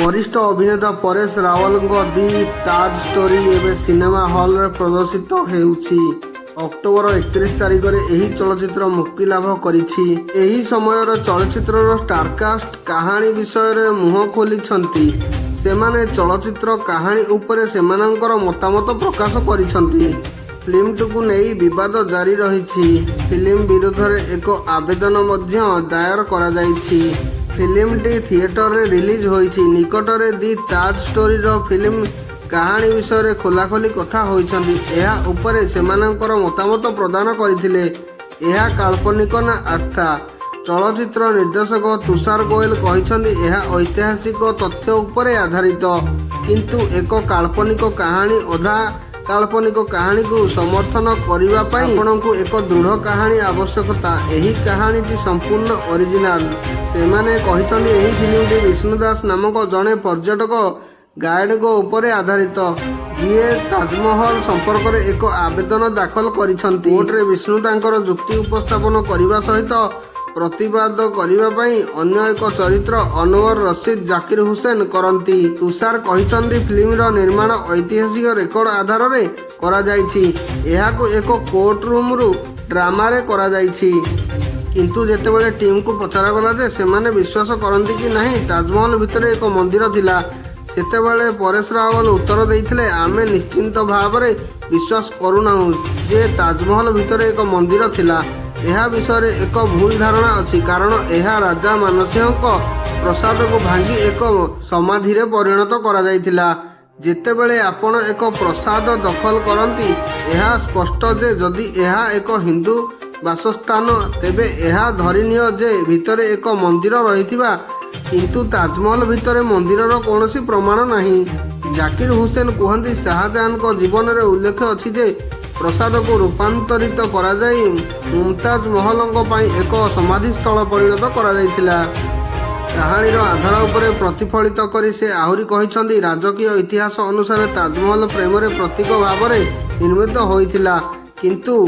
वरिष्ठ अभिनेता परेश रावल दि ताज स्टोरी एवं सिनेमा हॉल रे प्रदर्शित हेउछि। अक्टोबर 31 तारिख में यही चलचित्र मुक्ति लाभ करिछि। एही समयर चलचित्रर स्टारकास्ट कहानी विषय रे मुह खोलिछंती। सेमाने चलचित्र कहानी उपरे सेमानंकर मतामत प्रकाश करिछंती। फिल्मटुकु नहीं विवाद जारी रहिछि। फिल्म विरोध रे एक आवेदन मध्य दायर करा जाइछि। फिल्मटी थिएटर रे रिलीज होइछि। निकटरे दि ताज स्टोरी रो फिल्म कहानी विषय रे खोलाखोली कथा होइछंती। एहा उपरे सेमानंकर मतामत प्रदान करिथिले। एहा काल्पनिक ना आस्था। चलचित्र निर्देशक तुषार गोयल कहिछंती एहा ऐतिहासिक तथ्य उपरे आधारित, किंतु एक काल्पनिक कहानी अधा काल्पनिक कहानी को समर्थन करिवा पई आपनकु एक दृढ़ कहानी आवश्यकता। एही कहानीटी संपूर्ण ओरिजिनाल। सेमाने कहिछंती एही फिल्मटी विष्णुदास नामक जड़े पर्यटक गाइड को उपरे आधारित, जिए ताजमहल संपर्क में एक आवेदन दाखल करिछंती। कोर्ट रे विष्णु तांकर जुक्ति उपस्थापन करने सहित प्रतिवाद करने अन्य एक चरित्र अनवर रशीद जाकिर हुसैन करती। तुषार कहिछंती फिल्मर निर्माण ऐतिहासिक रेकर्ड आधार रे करा जाइछि। एहाको एक कोर्ट रूम रु ड्रामा रे करा जाइछि। किंतु जेतेबेले टीम को पचरा गला जे सेमाने विश्वास करंती कि नहीं ताजमहल भितर एक मंदिर थिला, सेतेबेले परेश रावल उत्तर देइथिले आमे निश्चिंत भाव रे विश्वास करूनाहु जे ताजमहल भितर एक मंदिर थिला। यह विषय एक भूल धारणा अच्छी, कारण यह राजा मानसिंह प्रसाद को भांगी एक समाधि रे परिणत करा जाइथिला। जेतेबेले आपण एक प्रसाद दखल करती यह स्पष्ट जे जदि यह एक हिंदू बासस्थान तेबे यह धरिनिय जे भितरे एक मंदिर रहिथिबा, किंतु ताजमहल भितरे मंदिरर कौनसी प्रमाण नहीं। जाकिर हुसैन कहती शाहजहां को जीवन रे उल्लेख अच्छी जे प्रसाद को रूपांतरित करा जाई मुमताज महल पाई एक समाधिस्थल परिणत करा जाइथिला। कहानीर आधार उपरे प्रतिफलित करी से आहुरी कहिछंती राजकीय इतिहास अनुसार ताजमहल प्रेम रे प्रतीक भाव में निर्मित होइथिला, किंतु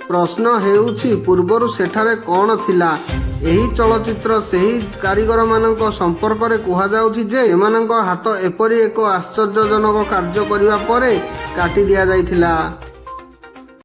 प्रश्न हेउछि पूर्वरु सेठारे कौन थिला। एही चलचित्र सेही कारीगर मानक संपर्क रे कुहा जाउछि जे एमानक हाथ एपरि एक आश्चर्यजनक कार्य करिवा परे काटी दिया जाइथिला।